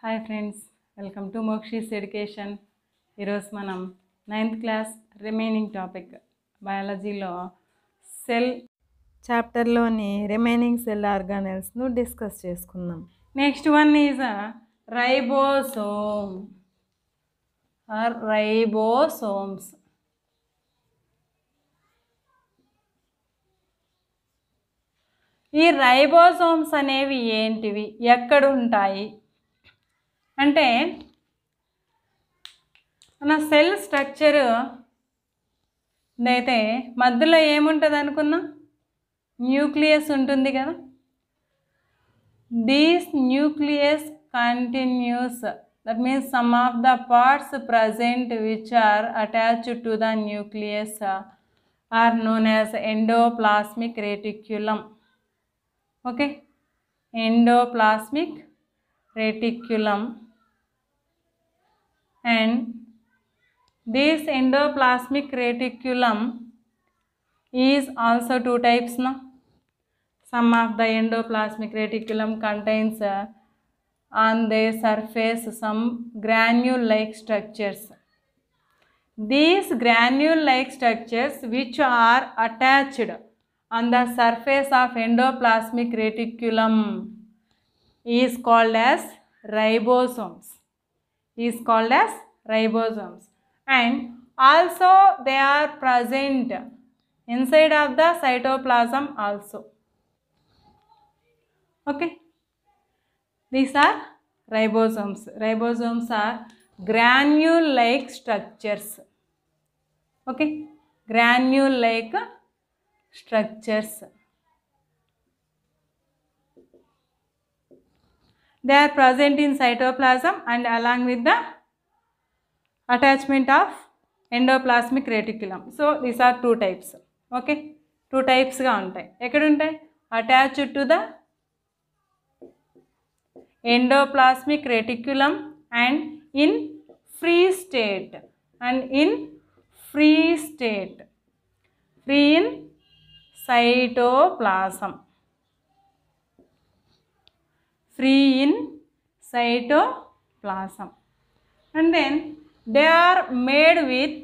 Hi friends, welcome to Mokshi's education. ఈరోజు మనం 9th class remaining topic బయాలజీలో సెల్ చాప్టర్లోని రిమైనింగ్ సెల్ ఆర్గానెల్స్ను డిస్కస్ చేసుకుందాం. Next one is ribosome or ribosomes. ఈ రైబోసోమ్స్ అనేవి ఏంటివి, ఎక్కడుంటాయి అంటే, మన సెల్ స్ట్రక్చర్ అయితే మధ్యలో ఏముంటుంది అనుకున్నాం, న్యూక్లియస్ ఉంటుంది కదా. This nucleus continues, that means some of the parts present which are attached to the nucleus are known as endoplasmic reticulum. Okay, endoplasmic reticulum, and this endoplasmic reticulum is also two types now. Some of the endoplasmic reticulum contains on their surface some granule like structures. These granule like structures which are attached on the surface of endoplasmic reticulum is called as ribosomes. And also they are present inside of the cytoplasm also. Okay, these are ribosomes. Ribosomes are granule like structures. Okay, granule like structures. They are present in cytoplasm and along with the attachment of endoplasmic reticulum. So these are two types. Okay, two types ga untai. Ekkada untai? Attached to the endoplasmic reticulum and in free state. Free in cytoplasm. Free in cytoplasm, and then they are made with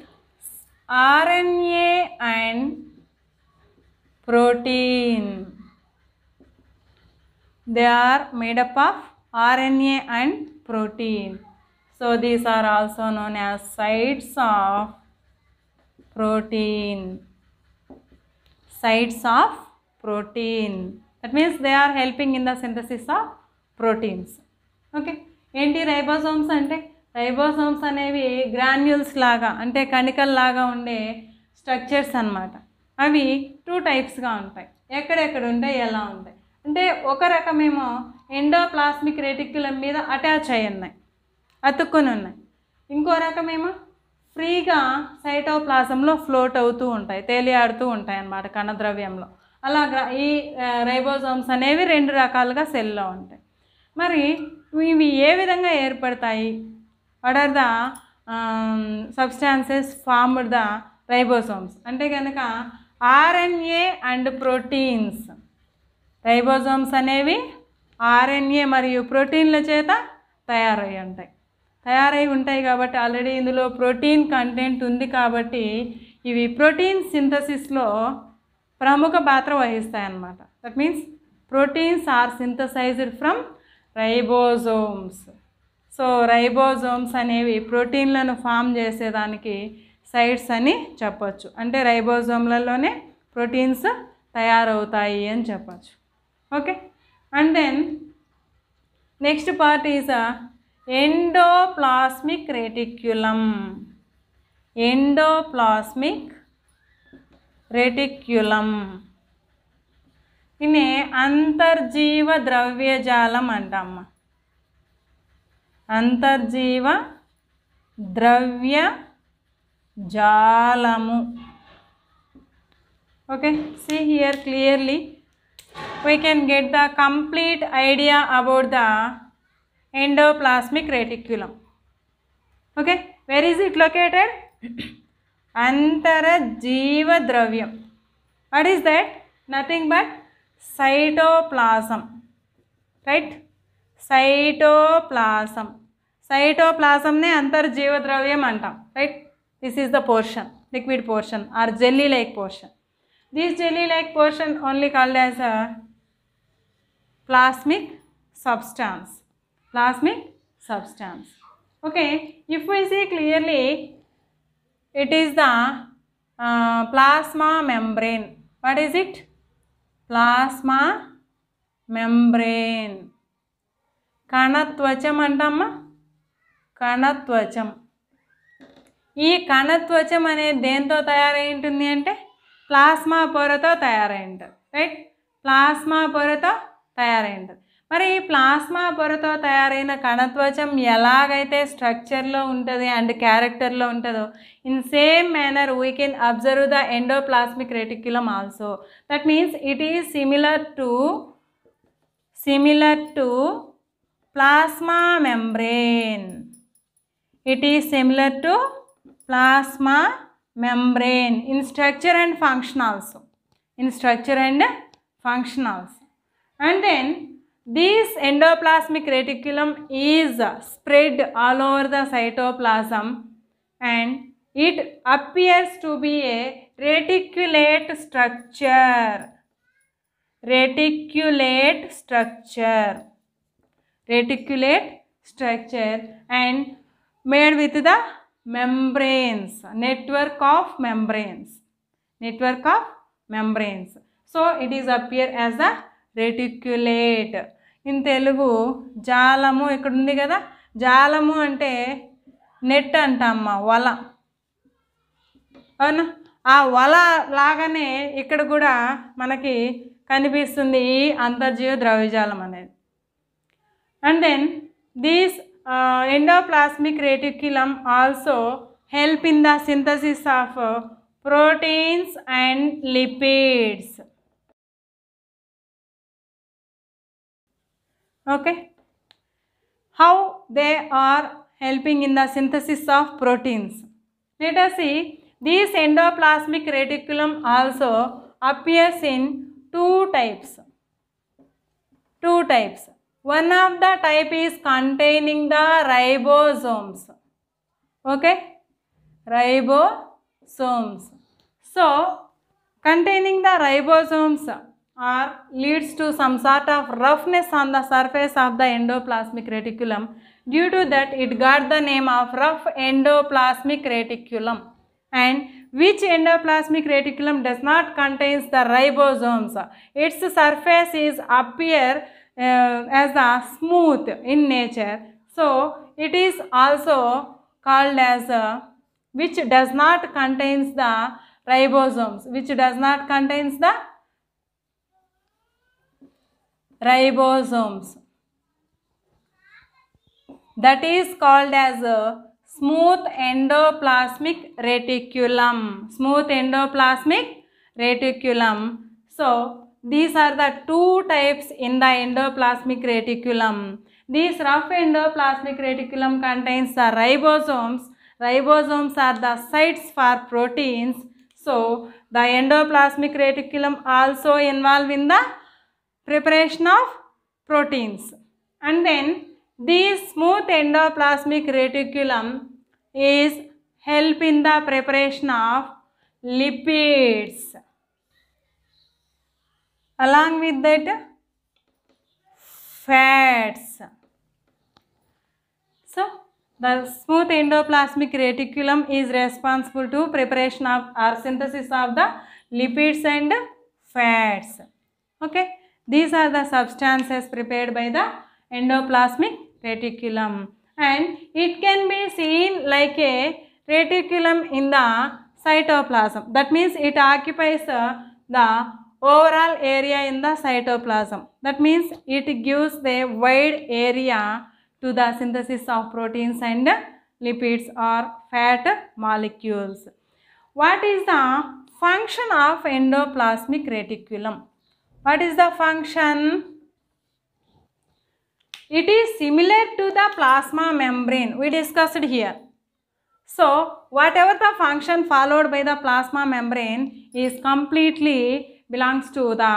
RNA and protein. They are made up of RNA and protein. So these are also known as sites of protein. Sites of protein. That means they are helping in the synthesis of proteins. Okay, ఏంటి ribosomes అంటే? Ribosomes అనేవి granules లాగా, అంటే కణికల్లాగా ఉండే structures అన్నమాట. అవి two టైప్స్గా ఉంటాయి. ఎక్కడెక్కడ ఉంటాయి, ఎలా ఉంటాయి అంటే, ఒక రకమేమో ఎండోప్లాస్మిక్ రెటిక్యులం మీద అటాచ్ అయి ఉన్నాయి, అతుక్కుని ఉన్నాయి. ఇంకో రకమేమో ఫ్రీగా సైటోప్లాజంలో ఫ్లోట్ అవుతూ ఉంటాయి, తేలియాడుతూ ఉంటాయి అన్నమాట కణద్రవ్యంలో. అలాగా ఈ రైబోసోమ్స్ అనేవి రెండు రకాలుగా సెల్లో ఉంటాయి. మరి ఇవి ఏ విధంగా ఏర్పడతాయి? What are the substances formed the ribosomes అంటే కనుక ఆర్ఎన్ఏ అండ్ ప్రోటీన్స్. రైబోసోమ్స్ అనేవి ఆర్ఎన్ఏ మరియు ప్రోటీన్ల చేత తయారై ఉంటాయి కాబట్టి, ఆల్రెడీ ఇందులో ప్రోటీన్ కంటెంట్ ఉంది కాబట్టి ఇవి ప్రోటీన్ సింథసిస్లో ప్రముఖ పాత్ర వహిస్తాయి అన్నమాట. That means proteins are synthesized from ribosomes. So ribosomes అనేవి ప్రోటీన్లను ఫామ్ చేసేదానికి సైట్స్ అని చెప్పచ్చు. అంటే రైబోసోమ్లలోనే ప్రోటీన్స్ తయారవుతాయి అని చెప్పచ్చు. Okay, and then next part is endoplasmic reticulum. Endoplasmic reticulum దీన్ని అంతర్జీవ ద్రవ్యజాలం అంటామ్మా. అంతర్జీవ ద్రవ్యజాలము. Okay, see here clearly we can get the complete idea about the endoplasmic reticulum. Okay, where is it located? అంతర్జీవ ద్రవ్యం. What is that? Nothing but cytoplasm, right? Cytoplasm. సైటోప్లాజంనే అంతర్జీవ ద్రవ్యం అంటాం, right. This is the portion, liquid portion or jelly like portion. This jelly like portion only called as a plasmic substance. Plasmic substance. Okay, if we see clearly, it is the plasma membrane. What is it? Plasma membrane. కణత్వచం అంటామా, కణత్వచం. ఈ కణత్వచం అనేది దేంతో తయారై ఉంటుంది అంటే plasma పొరతో తయారై ఉంటుంది, right. Plasma పొరతో తయారై ఉంటుంది. మరి ఈ ప్లాస్మా పొరతో తయారైన కణత్వచం ఎలాగైతే స్ట్రక్చర్లో ఉంటుంది అండ్ క్యారెక్టర్లో ఉంటుందో, in same manner we can observe the endoplasmic reticulum also. That means it is similar to plasma membrane. It is similar to plasma membrane in structure and function also. And then this endoplasmic reticulum is spread all over the cytoplasm and it appears to be a reticulate structure and made with the membranes, network of membranes. So it is appear as a reticulate. In Telugu జాలము ఇక్కడ ఉంది కదా, జాలము అంటే net అంటామ్మా, వల. అవునా, ఆ వల లాగానే ఇక్కడ కూడా మనకి కనిపిస్తుంది ఈ అంతర్జీవ ద్రవ్యజాలం అనేది. And then this endoplasmic reticulum also help in the synthesis of proteins and lipids. Okay, how they are helping in the synthesis of proteins? Let us see. This endoplasmic reticulum also appears in two types. One of the type is containing the ribosomes. Okay, ribosomes. So containing the ribosomes leads to some sort of roughness on the surface of the endoplasmic reticulum. Due to that, it got the name of rough endoplasmic reticulum. And which endoplasmic reticulum does not contains the ribosomes? Its surface is appear as a smooth in nature. So it is also called as which does not contains the ribosomes. That is called as smooth endoplasmic reticulum. So these are the two types in the endoplasmic reticulum. This rough endoplasmic reticulum contains the ribosomes. Ribosomes are the sites for proteins. So the endoplasmic reticulum also involved in the preparation of proteins. And then this smooth endoplasmic reticulum is help in the preparation of lipids. Along with that, fats. So the smooth endoplasmic reticulum is responsible to preparation of or synthesis of the lipids and fats. Okay, these are the substances prepared by the endoplasmic reticulum, and it can be seen like a reticulum in the cytoplasm. That means it occupies the overall area in the cytoplasm. That means it gives the wide area to the synthesis of proteins and lipids or fat molecules. What is the function of endoplasmic reticulum? What is the function? It is similar to the plasma membrane we discussed here. So whatever the function followed by the plasma membrane is completely belongs to the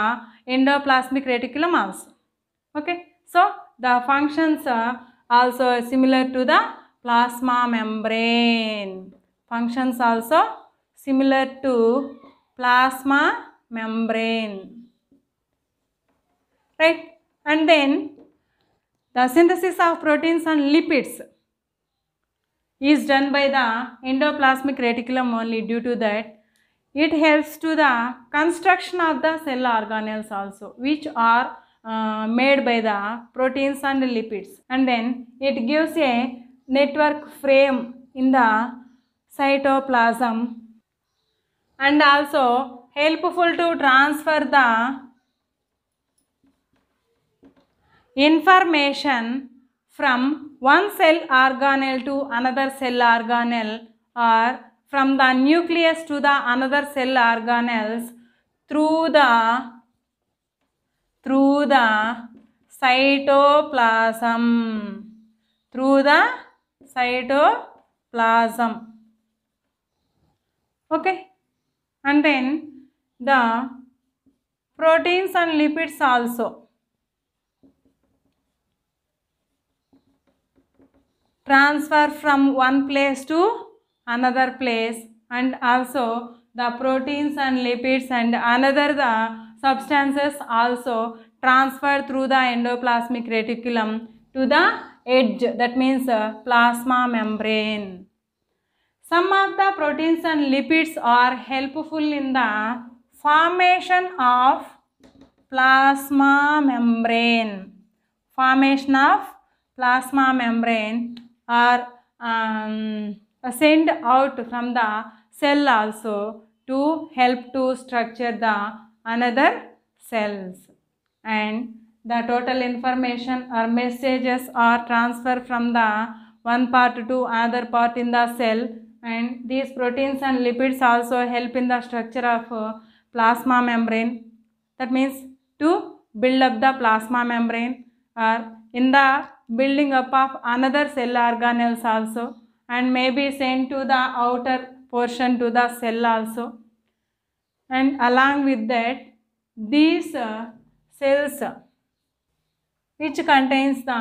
endoplasmic reticulum also. Okay, so The functions are also similar to the plasma membrane. Functions also similar to plasma membrane, right? And then the synthesis of proteins and lipids is done by the endoplasmic reticulum only. Due to that, it helps to the construction of the cell organelles also, which are made by the proteins and lipids. And then it gives a network frame in the cytoplasm, and also helpful to transfer the information from one cell organelle to another cell organelle, or from the nucleus to the another cell organelles through the cytoplasm, okay. And then the proteins and lipids also transfer from one place to another place, and also the proteins and lipids and another the substances also transfer through the endoplasmic reticulum to the edge, that means plasma membrane. Some of the proteins and lipids are helpful in the formation of plasma membrane. Formation of plasma membrane are sent out from the cell also to help to structure the another cells, and the total information or messages are transferred from the one part to another part in the cell, and these proteins and lipids also help in the structure of plasma membrane, that means to build up the plasma membrane, or in the building up of another cell organelles also, and may be sent to the outer portion to the cell also. And along with that, these cells which contains the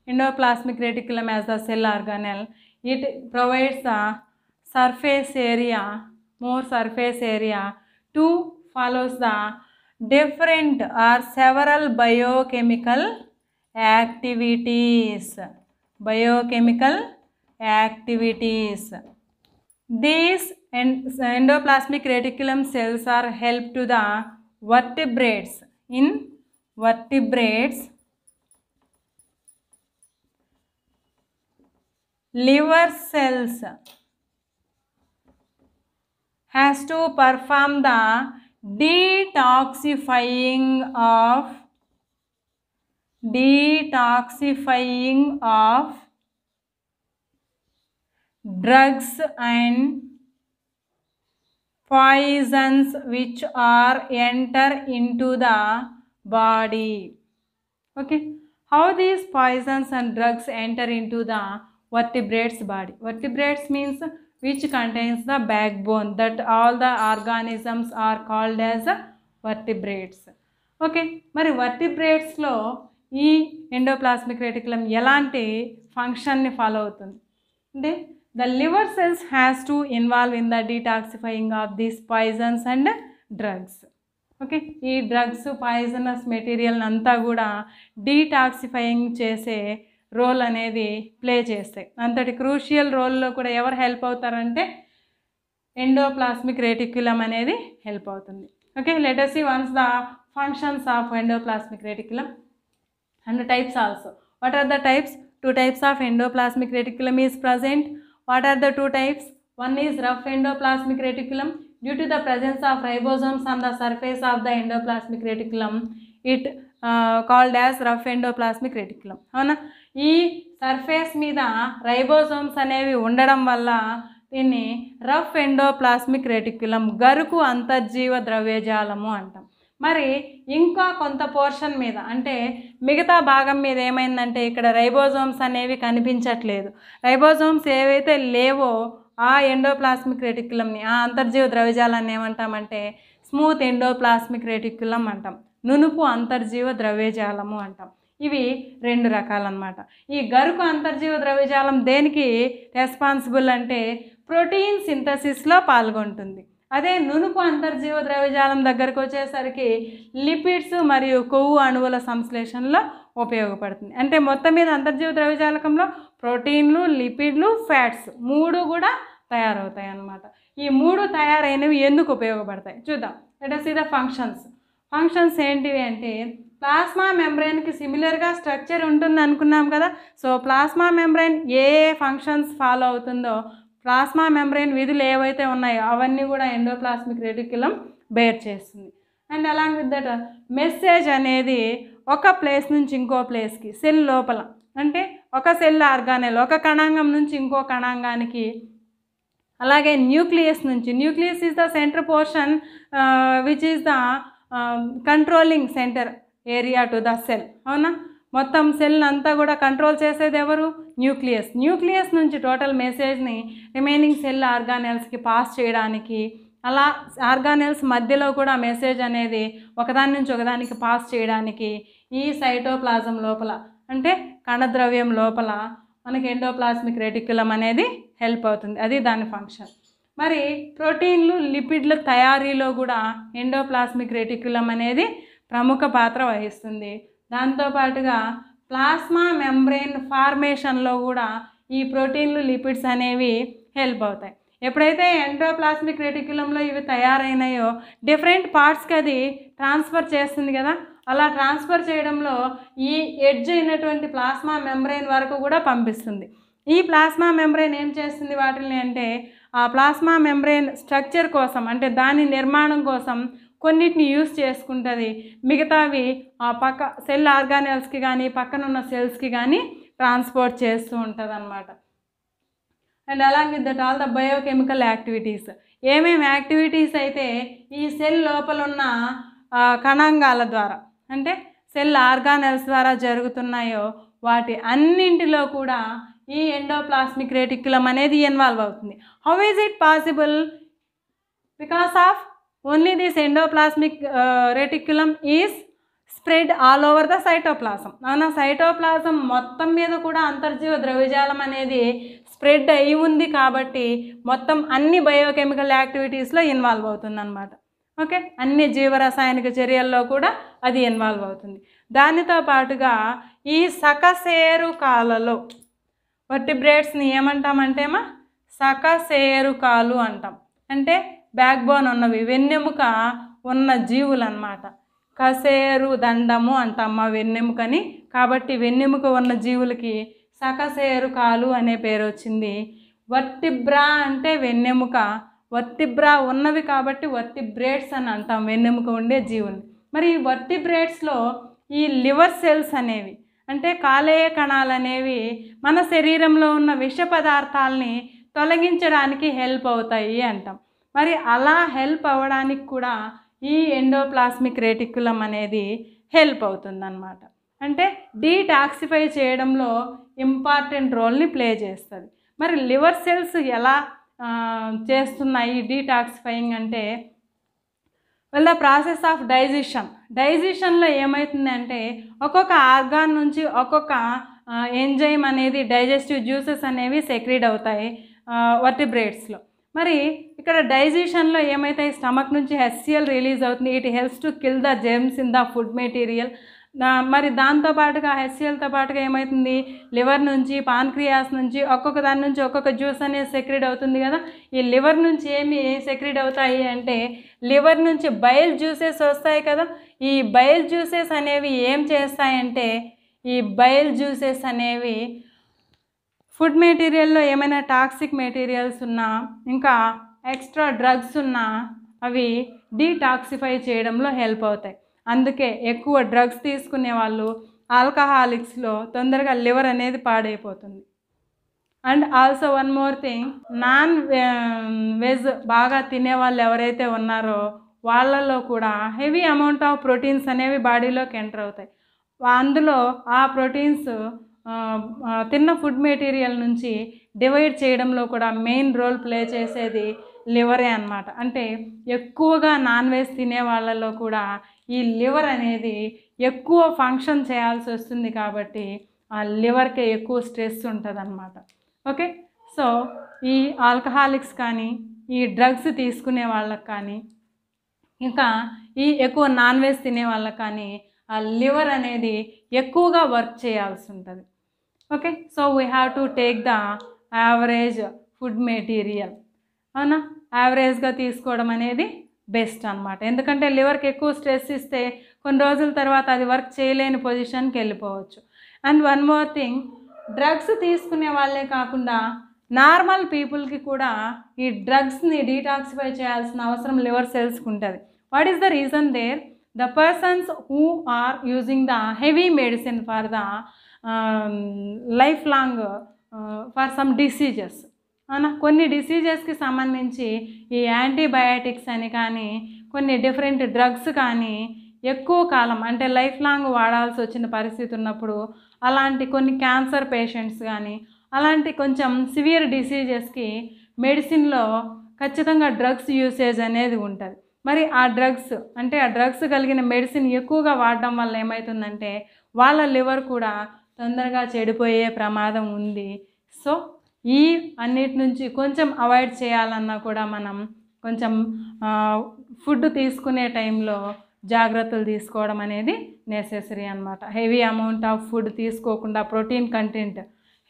endoplasmic reticulum as the cell organelle, it provides the surface area, more surface area to follows the different or several biochemical activities. These endoplasmic reticulum cells are help to the vertebrates. In vertebrates, liver cells has to perform the detoxifying of drugs and poisons which are enter into the body. Okay, how these poisons and drugs enter into the vertebrates body? Vertebrates means which contains the backbone, that all the organisms are called as vertebrates. Okay, మరి vertebrates లో ఈ endoplasmic reticulum ఎలాంటి ఫంక్షన్ని follow అవుతుంది అంటే the liver cells has to involve in the detoxifying of these poisons and drugs. Okay, ఈ drugs poisonous material అంతా కూడా డీటాక్సిఫైయింగ్ చేసే రోల్ అనేది ప్లే చేస్తాయి. అంతటి క్రూషియల్ రోల్లో కూడా ఎవరు హెల్ప్ అవుతారంటే ఎండోప్లాస్మిక్ రెటిక్యులం అనేది హెల్ప్ అవుతుంది. Okay, let us see once the functions of endoplasmic reticulum and types also. What are the types? Two types of endoplasmic reticulum is present. What are the two types? One is rough endoplasmic reticulum. Due to the presence of ribosomes on the surface of the endoplasmic reticulum, it called as rough endoplasmic reticulum. అవునా, ఈ surface మీద ribosomes అనేవి ఉండడం వల్ల దీన్ని rough endoplasmic reticulum, గరుకు అంతర్జీవ ద్రవ్యజాలము అంటాం. మరి ఇంకా కొంత పోర్షన్ మీద అంటే మిగతా భాగం మీద ఏమైందంటే ఇక్కడ రైబోజోమ్స్ అనేవి కనిపించట్లేదు. రైబోజోమ్స్ ఏవైతే లేవో ఆ ఎండోప్లాస్మిక్ రెటిక్యులంని, ఆ అంతర్జీవ ద్రవ్యజాలాన్ని ఏమంటామంటే స్మూత్ ఎండోప్లాస్మిక్ రెటిక్యులం అంటాం, నునుపు అంతర్జీవ ద్రవ్యజాలము అంటాం. ఇవి 2 రకాలన్నమాట. ఈ గరుకు అంతర్జీవ ద్రవ్యజాలం దేనికి రెస్పాన్సిబుల్ అంటే ప్రోటీన్ సింథసిస్లో పాల్గొంటుంది. అదే నునుపు అంతర్జీవ ద్రవ్యజాలం దగ్గరకు వచ్చేసరికి లిపిడ్స్ మరియు కొవ్వు అణువుల సంశ్లేషణలో ఉపయోగపడుతుంది. అంటే మొత్తం మీద అంతర్జీవ ద్రవ్యజాలకంలో ప్రోటీన్లు, లిపిడ్లు, ఫ్యాట్స్ 3 కూడా తయారవుతాయి అన్నమాట. ఈ 3 తయారైనవి ఎందుకు ఉపయోగపడతాయి చూద్దాం. Let us see the functions ఏంటివి అంటే ప్లాస్మా మెంబ్రెయిన్కి సిమిలర్గా స్ట్రక్చర్ ఉంటుంది అనుకున్నాం కదా. సో ప్లాస్మా మెంబ్రెయిన్ ఏ ఫంక్షన్స్ ఫాలో అవుతుందో ప్లాస్మా మెంబ్రెయిన్ విధులు ఏవైతే ఉన్నాయో అవన్నీ కూడా ఎండోప్లాస్మిక్ రెటిక్యులం బేర్ చేస్తుంది. And along with that message అనేది ఒక ప్లేస్ నుంచి ఇంకో ప్లేస్కి సెల్ లోపల, అంటే ఒక సెల్ ఆర్గానెల్ ఒక కణాంగం నుంచి ఇంకో కణాంగానికి, అలాగే న్యూక్లియస్ నుంచి, nucleus is the centre portion which is the controlling centre area to the cell. అవునా, మొత్తం సెల్ అంతా కూడా కంట్రోల్ చేసేది ఎవరు? న్యూక్లియస్ నుంచి టోటల్ మెసేజ్ని రిమైనింగ్ సెల్ ఆర్గానెల్స్కి పాస్ చేయడానికి, అలా ఆర్గానెల్స్ మధ్యలో కూడా మెసేజ్ అనేది ఒకదాని నుంచి ఒకదానికి పాస్ చేయడానికి ఈ సైటోప్లాజం లోపల, అంటే కణద్రవ్యం లోపల మనకి ఎండోప్లాస్మిక్ రెటిక్యులం అనేది హెల్ప్ అవుతుంది. అది దాని ఫంక్షన్. మరి ప్రోటీన్లు, లిపిడ్ల తయారీలో కూడా ఎండోప్లాస్మిక్ రెటిక్యులం అనేది ప్రముఖ పాత్ర వహిస్తుంది. దాంతోపాటుగా ప్లాస్మా మెంబ్రెయిన్ ఫార్మేషన్లో కూడా ఈ ప్రోటీన్లు, లిపిడ్స్ అనేవి హెల్ప్ అవుతాయి. ఎప్పుడైతే ఎండోప్లాస్మిక్ రెటిక్యులంలో ఇవి తయారైనాయో డిఫరెంట్ పార్ట్స్కి అది ట్రాన్స్ఫర్ చేస్తుంది కదా. అలా ట్రాన్స్ఫర్ చేయడంలో ఈ ఎడ్జ్ అయినటువంటి ప్లాస్మా మెంబ్రెయిన్ వరకు కూడా పంపిస్తుంది. ఈ ప్లాస్మా మెంబ్రెయిన్ ఏం చేస్తుంది వాటిని అంటే ఆ ప్లాస్మా మెంబ్రెయిన్ స్ట్రక్చర్ కోసం, అంటే దాని నిర్మాణం కోసం కొన్నిటిని యూస్ చేసుకుంటుంది. మిగతావి ఆ పక్క సెల్ ఆర్గానెల్స్కి కానీ పక్కన ఉన్న సెల్స్కి కానీ ట్రాన్స్పోర్ట్ చేస్తూ ఉంటుంది అన్నమాట. And along with that all the biochemical activities, ఏమేమి యాక్టివిటీస్ అయితే ఈ సెల్ లోపల ఉన్న కణాంగాల ద్వారా, అంటే సెల్ ఆర్గానెల్స్ ద్వారా జరుగుతున్నాయో వాటి అన్నింటిలో కూడా ఈ ఎండోప్లాస్మిక్ రెటిక్యులం అనేది ఇన్వాల్వ్ అవుతుంది. How is it possible? Because of only this endoplasmic reticulum is spread all over the cytoplasm. అవునా, సైటోప్లాజం మొత్తం మీద కూడా అంతర్జీవ ద్రవ్యజాలం అనేది స్ప్రెడ్ అయి ఉంది కాబట్టి మొత్తం అన్ని బయోకెమికల్ యాక్టివిటీస్లో ఇన్వాల్వ్ అవుతుంది అన్నమాట. ఓకే, అన్ని జీవరసాయనిక చర్యల్లో కూడా అది ఇన్వాల్వ్ అవుతుంది. దానితో పాటుగా ఈ సకశేరుకాలలో వర్టిబ్రేట్స్ని ఏమంటామంటేమా సకశేరుకాలు అంటాం. అంటే బ్యాక్ బోన్ ఉన్నవి, వెన్నెముక ఉన్న జీవులు అన్నమాట. కశేరు దండము అంటామా వెన్నెముకని, కాబట్టి వెన్నెముక ఉన్న జీవులకి సకశేరుకాలు అనే పేరు వచ్చింది. వర్టిబ్రా అంటే వెన్నెముక, వర్టిబ్రా ఉన్నవి కాబట్టి వర్టిబ్రేట్స్ అని అంటాం వెన్నెముక ఉండే జీవుల్ని. మరి ఈ వర్టిబ్రేట్స్లో ఈ లివర్ సెల్స్ అనేవి, అంటే కాలేయ కణాలు అనేవి మన శరీరంలో ఉన్న విష పదార్థాలని తొలగించడానికి హెల్ప్ అవుతాయి అంటాం. మరి అలా హెల్ప్ అవ్వడానికి కూడా ఈ ఎండోప్లాస్మిక్ రెటిక్యులం అనేది హెల్ప్ అవుతుందన్నమాట. అంటే డీటాక్సిఫై చేయడంలో ఇంపార్టెంట్ రోల్ని ప్లే చేస్తుంది. మరి లివర్ సెల్స్ ఎలా చేస్తున్నాయి డీటాక్సిఫైయింగ్ అంటే ద ప్రాసెస్ ఆఫ్ డైజెషన్లో ఏమవుతుందంటే ఒక్కొక్క ఆర్గాన్ నుంచి ఒక్కొక్క ఎంజైమ్ అనేది డైజెస్టివ్ జ్యూసెస్ అనేవి సెక్రీడ్ అవుతాయి వర్టిబ్రేట్స్లో. మరి ఇక్కడ డైజెషన్లో ఏమైతే స్టమక్ నుంచి HCl రిలీజ్ అవుతుంది, it helps to kill the germs in the food material. మరి దాంతోపాటుగా HClతో పాటుగా ఏమవుతుంది లివర్ నుంచి, పాన్క్రియాస్ నుంచి ఒక్కొక్క దాని నుంచి ఒక్కొక్క జ్యూస్ అనేది సెక్రీడ్ అవుతుంది కదా. ఈ లివర్ నుంచి ఏమి సెక్రీడ్ అవుతాయి అంటే లివర్ నుంచి బైల్ జ్యూసెస్ వస్తాయి కదా. ఈ బైల్ జ్యూసెస్ అనేవి ఏం చేస్తాయంటే ఈ బైల్ జ్యూసెస్ అనేవి ఫుడ్ మెటీరియల్లో ఏమైనా టాక్సిక్ మెటీరియల్స్ ఉన్నా, ఇంకా ఎక్స్ట్రా డ్రగ్స్ ఉన్నా అవి డీటాక్సిఫై చేయడంలో హెల్ప్ అవుతాయి. అందుకే ఎక్కువ డ్రగ్స్ తీసుకునే వాళ్ళు, ఆల్కహాలిక్స్లో తొందరగా లివర్ అనేది పాడైపోతుంది. And also one more thing, non veg బాగా తినేవాళ్ళు ఎవరైతే ఉన్నారో వాళ్ళలో కూడా హెవీ అమౌంట్ ఆఫ్ ప్రోటీన్స్ అనేవి బాడీలోకి ఎంటర్ అవుతాయి. అందులో ఆ ప్రోటీన్స్ తిన్న ఫుడ్ మెటీరియల్ నుంచి డివైడ్ చేయడంలో కూడా మెయిన్ రోల్ ప్లే చేసేది లివరే అన్నమాట. అంటే ఎక్కువగా నాన్ వెజ్ తినే వాళ్ళలో కూడా ఈ లివర్ అనేది ఎక్కువ ఫంక్షన్ చేయాల్సి వస్తుంది కాబట్టి ఆ లివర్కి ఎక్కువ స్ట్రెస్ ఉంటుంది అన్నమాట. ఓకే, సో ఈ ఆల్కహాలిక్స్ కానీ ఈ డ్రగ్స్ తీసుకునే వాళ్ళకి కానీ ఇంకా ఈ ఎక్కువ నాన్ వెజ్ తినే వాళ్ళకి కానీ ఆ లివర్ అనేది ఎక్కువగా వర్క్ చేయాల్సి ఉంటుంది. Okay, so we have to take the average food material. అవునా, యావరేజ్గా తీసుకోవడం అనేది బెస్ట్ అనమాట. ఎందుకంటే లివర్కి ఎక్కువ స్ట్రెస్ ఇస్తే కొన్ని రోజుల తర్వాత అది వర్క్ చేయలేని పొజిషన్కి వెళ్ళిపోవచ్చు. And one more thing, drugs తీసుకునే వాళ్ళే కాకుండా నార్మల్ పీపుల్కి కూడా ఈ డ్రగ్స్ని డీటాక్సిఫై చేయాల్సిన అవసరం లివర్ సెల్స్కి ఉంటుంది. What is the reason there? The persons who are using the heavy medicine for the life long for some diseases. అవునా, కొన్ని డిసీజెస్కి సంబంధించి ఈ యాంటీబయాటిక్స్ అని కానీ కొన్ని డిఫరెంట్ డ్రగ్స్ కానీ ఎక్కువ కాలం అంటే లైఫ్ లాంగ్ వాడాల్సి వచ్చిన పరిస్థితి ఉన్నప్పుడు, అలాంటి కొన్ని క్యాన్సర్ పేషెంట్స్ కానీ అలాంటి కొంచెం సివియర్ డిసీజెస్కి మెడిసిన్లో ఖచ్చితంగా డ్రగ్స్ యూసేజ్ అనేది ఉంటుంది. మరి ఆ డ్రగ్స్ కలిగిన మెడిసిన్ ఎక్కువగా వాడడం వల్ల ఏమవుతుందంటే వాళ్ళ లివర్ కూడా తొందరగా చెడిపోయే ప్రమాదం ఉంది. సో ఈ అన్నిటి నుంచి కొంచెం అవాయిడ్ చేయాలన్నా కూడా మనం కొంచెం ఫుడ్ తీసుకునే టైంలో జాగ్రత్తలు తీసుకోవడం అనేది నెసెసరీ అన్నమాట. హెవీ అమౌంట్ ఆఫ్ ఫుడ్ తీసుకోకుండా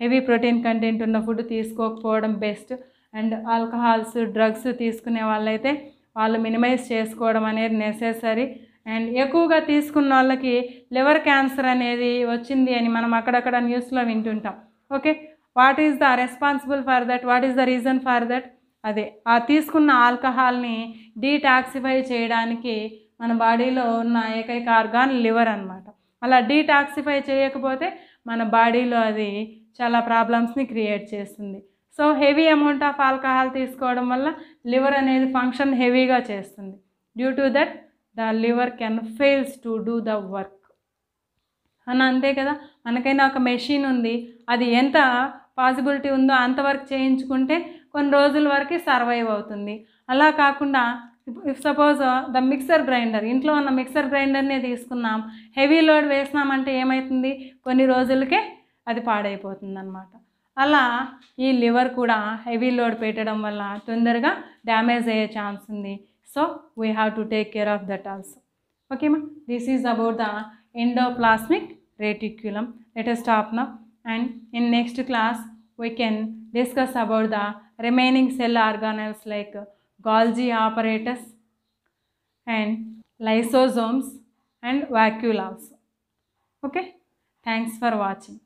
హెవీ ప్రోటీన్ కంటెంట్ ఉన్న ఫుడ్ తీసుకోకపోవడం బెస్ట్. అండ్ ఆల్కహాల్స్ డ్రగ్స్ తీసుకునే వాళ్ళైతే వాళ్ళు మినిమైజ్ చేసుకోవడం అనేది నెసెసరీ. అండ్ ఎక్కువగా తీసుకున్న వాళ్ళకి లివర్ క్యాన్సర్ అనేది వచ్చింది అని మనం అక్కడక్కడ న్యూస్లో వింటుంటాం. Okay, what is the responsible for that? What is the reason for that? అదే ఆ తీసుకున్న ఆల్కహాల్ని డీటాక్సిఫై చేయడానికి మన బాడీలో ఉన్న ఏకైక ఆర్గాన్ లివర్ అన్నమాట. అలా డీటాక్సిఫై చేయకపోతే మన బాడీలో అది చాలా ప్రాబ్లమ్స్ని క్రియేట్ చేస్తుంది. So heavy amount of alcohol తీసుకోవడం వల్ల లివర్ అనేది ఫంక్షన్ హెవీగా చేస్తుంది. Due to that the liver can fails to do the work అని. అంతే కదా, మనకైనా ఒక మెషిన్ ఉంది, అది ఎంత పాసిబిలిటీ ఉందో అంతవరకు చేయించుకుంటే కొన్ని రోజుల వరకు సర్వైవ్ అవుతుంది. అలా కాకుండా if suppose the mixer grinder, ఇంట్లో ఉన్న మిక్సర్ గ్రైండర్నే తీసుకున్నాం, హెవీ లోడ్ వేసినామంటే ఏమవుతుంది, కొన్ని రోజులకే అది పాడైపోతుంది అన్నమాట. అలా ఈ లివర్ కూడా హెవీ లోడ్ పెట్టడం వల్ల తొందరగా డ్యామేజ్ అయ్యే ఛాన్స్ ఉంది. So we have to take care of that also. Okay మా, this is about the endoplasmic reticulum. Let us stop now, and in next class we can discuss about the remaining cell organelles like Golgi apparatus and lysosomes and vacuoles. Okay, thanks for watching.